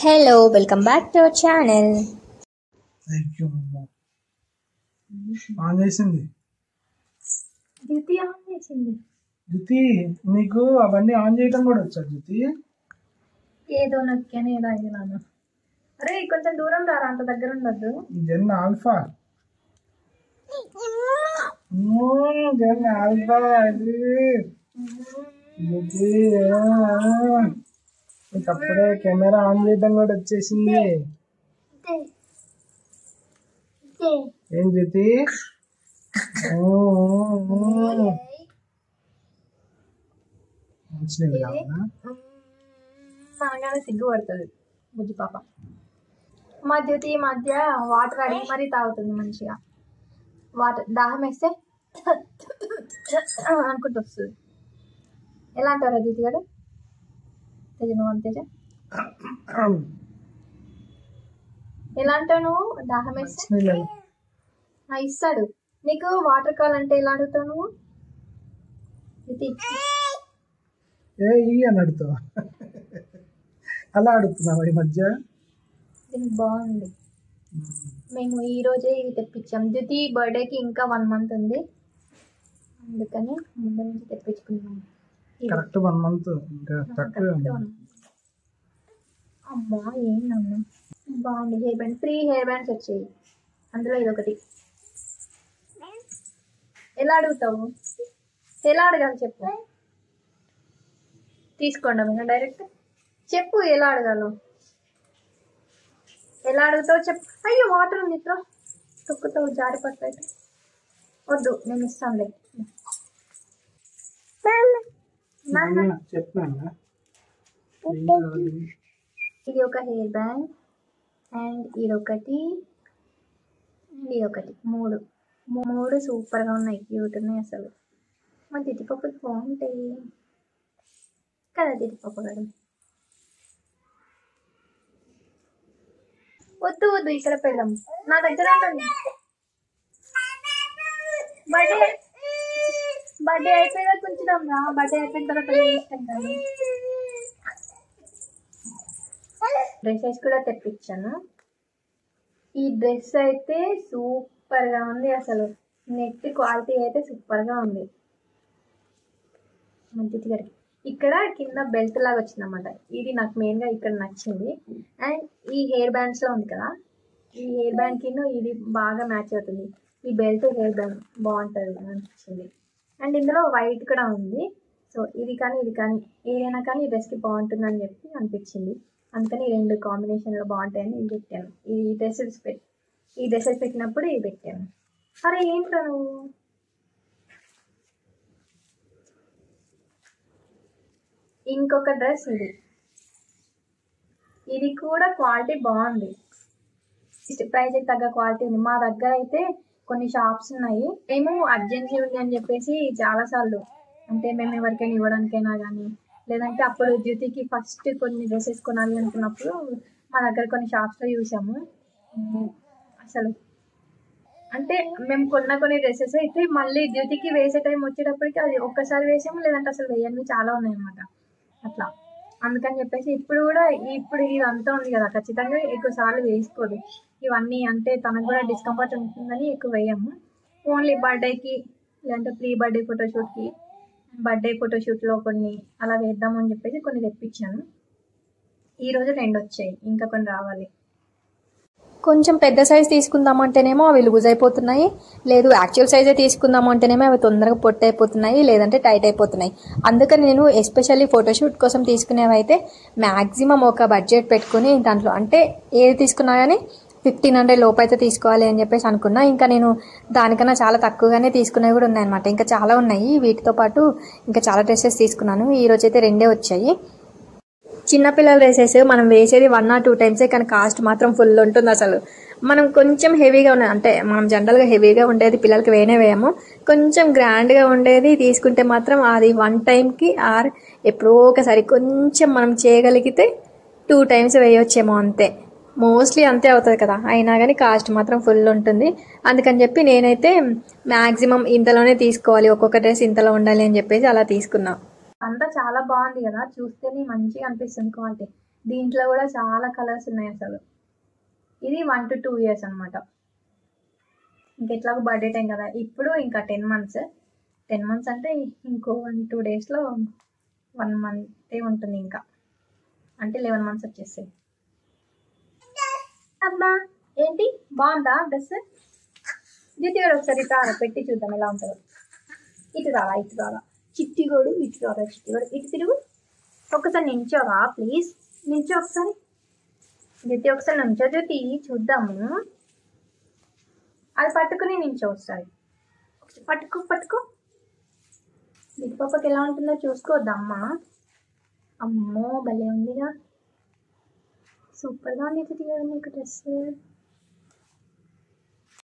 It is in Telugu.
Hello, welcome back to our channel. On చేసింది జ్యోతి ఆన్ చేసింది. జ్యోతి, నీకు అవన్నీ ఆన్ చేయడం కూడా వచ్చా జ్యోతి? ఏదో నొక్కాను, ఏదో అయినా. అరే కొంచెం దూరం రారా, అంత దగ్గర ఉండద్దు. జెన్ ఆల్ఫా జెన్ ఆల్ఫా అది జ్యోతి, నీకు అప్పుడే కెమెరా ఆన్ చేయడం కూడా వచ్చేసింది. ఏం జ్యోతి? మంచినీళ్ళు కావాలా? మనగానే సిగ్గుపడుతుంది బుజ్జి పాప. మా జ్యోతి ఈ మధ్య వాటర్ అడిగి మరీ తాగుతుంది మంచిగా. వాటర్ దాహం వేస్తే అనుకుంటూ వస్తుంది. ఎలా అంటారా జ్యోతి గారు? తేజ నువ్వు అంతేజ ఎలా అంటావు నువ్వు? దాహం వేస్తే ఇస్తాడు. నీకు వాటర్ కావాలంటే ఎలా అడుగుతావు నువ్వు? అని అడుగుతావా? అలా అడుగుతున్నావా ఈ మధ్య? దీనికి బాగుంది. మేము ఈ రోజే ఇవి తెప్పించాం. జ్యోతి బర్త్డేకి ఇంకా 1 month ఉంది, అందుకని ముందు నుంచి తెప్పించుకున్నాం. కరెక్ట్ 1 month, ఇంకా తక్కువే ఉంది. అమ్మా ఏంటమ్మా బాగుంది. హెయిర్ బ్యాండ్, 3 హెయిర్ బ్యాండ్స్ వచ్చాయి, అందులో ఇదొకటి. ఎలా అడుగుతావు? ఎలా అడగాలి చెప్పు. తీసుకోండి మీరు డైరెక్ట్ చెప్పు ఎలా అడగాలో. ఎలా అడుగుతావు చెప్పు. అయ్యో వాటర్ ఉంది ఇట్లా తొక్కుతావు, జారి పట్టు. వద్దు నేను ఇస్తానులే. ఇది ఒక హెయిర్ బ్యాండ్ అండ్ ఇదొకటి ఇదొకటి. మూడు సూపర్గా ఉన్నాయి, క్యూట్ ఉన్నాయి అసలు. మా దిద్దిపప్పుకి బాగుంటాయి కదా దిద్దిపప్పు గారు. వద్దు వద్దు ఇక్కడ పెళ్ళం నా దగ్గర ఉంటుంది. బర్త్డే అయిపోయినా కొంచెం రా. బర్త్డే అయిపోయిన తర్వాత తీసుకుంటాను. డ్రెస్సెస్ కూడా తెప్పించాను. ఈ డ్రెస్ అయితే సూపర్గా ఉంది అసలు. నెట్ క్వాలిటీ అయితే సూపర్గా ఉంది. మంచి గారికి ఇక్కడ కింద బెల్ట్ లాగా వచ్చిందన్నమాట. ఇది నాకు మెయిన్గా ఇక్కడ నచ్చింది. అండ్ ఈ హెయిర్ బ్యాండ్స్లో ఉంది కదా, ఈ హెయిర్ బ్యాండ్ కింద ఇది బాగా మ్యాచ్ అవుతుంది. ఈ బెల్ట్ హెయిర్ బ్యాండ్ బాగుంటుంది అనిపించింది. అండ్ ఇందులో వైట్ కూడా ఉంది. సో ఇది కానీ ఏదైనా కానీ ఈ డ్రెస్కి బాగుంటుంది అని చెప్పి అనిపించింది. అందుకని 2 కాంబినేషన్లో బాగుంటాయని ఇది పెట్టాను. ఈ డ్రెస్సెస్ పెట్టినప్పుడు ఇది పెట్టాను. అరే ఏంటో నువ్వు. ఇంకొక డ్రెస్ ఇది కూడా క్వాలిటీ బాగుంది. ప్రైస్కి తగ్గ క్వాలిటీ ఉంది. మా దగ్గర అయితే కొన్ని షాప్స్ ఉన్నాయి. మేము అర్జెన్సీ ఉంది అని చెప్పేసి చాలాసార్లు, అంటే మేము ఎవరికైనా ఇవ్వడానికైనా కానీ, లేదంటే అప్పుడు జ్యోతికి ఫస్ట్ కొన్ని డ్రెస్సెస్ కొనాలి అనుకున్నప్పుడు మా దగ్గర కొన్ని షాప్స్లో చూసాము. అసలు అంటే మేము కొన్ని డ్రెస్సెస్ అయితే మళ్ళీ జ్యోతికి వేసే టైం వచ్చేటప్పటికి అది ఒక్కసారి వేసాము, లేదంటే అసలు వేయనివి చాలా ఉన్నాయి అన్నమాట. అట్లా అందుకని చెప్పేసి ఇప్పుడు ఇది అంతా ఉంది కదా, ఖచ్చితంగా ఎక్కువ సార్లు వేసుకోదు ఇవన్నీ. అంటే తనకు కూడా డిస్కంఫర్ట్ ఉంటుందని ఎక్కువ వేయము. ఓన్లీ బర్త్డేకి, లేదంటే ప్రీ బర్త్డే ఫోటోషూట్కి, బర్త్డే ఫోటోషూట్లో కొన్ని అలా వేద్దామని చెప్పేసి కొన్ని తెప్పించాను. ఈరోజు 2 వచ్చాయి, ఇంకా కొన్ని రావాలి. కొంచెం పెద్ద సైజ్ తీసుకుందామంటేనేమో అవి లూజ్ అయిపోతున్నాయి, లేదు యాక్చువల్ సైజే తీసుకుందామంటేనేమో అవి తొందరగా పొట్టు అయిపోతున్నాయి, లేదంటే టైట్ అయిపోతున్నాయి. అందుకని నేను ఎస్పెషల్లీ ఫోటోషూట్ కోసం తీసుకునేవి అయితే మ్యాక్సిమం ఒక బడ్జెట్ పెట్టుకుని దాంట్లో, అంటే ఏది తీసుకున్నా కానీ 1500 లోపు అయితే తీసుకోవాలి అని చెప్పేసి అనుకున్నా. ఇంకా నేను దానికన్నా చాలా తక్కువగానే తీసుకునేవి కూడా ఉన్నాయన్నమాట. ఇంకా చాలా ఉన్నాయి. వీటితో పాటు ఇంకా చాలా డ్రెస్సెస్ తీసుకున్నాను. ఈరోజు అయితే 2 వచ్చాయి. చిన్నపిల్లల డ్రెస్సెస్ మనం వేసేది 1 or 2 టైమ్సే, కానీ కాస్ట్ మాత్రం ఫుల్ ఉంటుంది అసలు. మనం కొంచెం హెవీగా ఉన్నది, అంటే మనం జనరల్గా హెవీగా ఉండేది పిల్లలకి వేయము. కొంచెం గ్రాండ్గా ఉండేది తీసుకుంటే మాత్రం అది 1 టైంకి ఆర్ ఎప్పుడో ఒకసారి కొంచెం మనం చేయగలిగితే 2 టైమ్స్ వేయొచ్చేమో, అంతే. మోస్ట్లీ అంతే అవుతుంది కదా. అయినా కానీ కాస్ట్ మాత్రం ఫుల్ ఉంటుంది. అందుకని చెప్పి నేనైతే మ్యాక్సిమం ఇంతలోనే తీసుకోవాలి, ఒక్కొక్క డ్రెస్ ఇంతలో ఉండాలి అని చెప్పేసి అలా తీసుకున్నా. అంతా చాలా బాగుంది కదా, చూస్తేనే మంచిగా అనిపిస్తుంది క్వాలిటీ. దీంట్లో కూడా చాలా కలర్స్ ఉన్నాయి అసలు. ఇది 1 to 2 years అనమాట. ఇంకెట్లాగో బర్త్డే టైం కదా, ఇప్పుడు ఇంకా 10 months. 10 months అంటే ఇంకో 1-2 daysలో 1 month ఉంటుంది ఇంకా, అంటే 11 months వచ్చేస్తాయి. అబ్బా ఏంటి బాగుందా డ్రెస్? జ్యోతి గారు ఒకసారి ఇటు పెట్టి చూద్దాం ఎలా ఉంటుందో. ఇటు రాలా చిట్టిగోడు, ఇటు తిరుగు. ఒకసారి నించోవా ప్లీజ్, నించో ఒకసారి. జ్యోతి ఒకసారి నుంచో జ్యోతి, చూద్దాము. అది పట్టుకుని నించో ఒకసారి. పట్టుకో. జ్యోతి పాపకి ఎలా ఉంటుందో చూసుకోవద్దమ్మా. అమ్మో భలే ఉందిగా, సూపర్గా ఉంది జ్యోతి గారు మీకు డ్రెస్.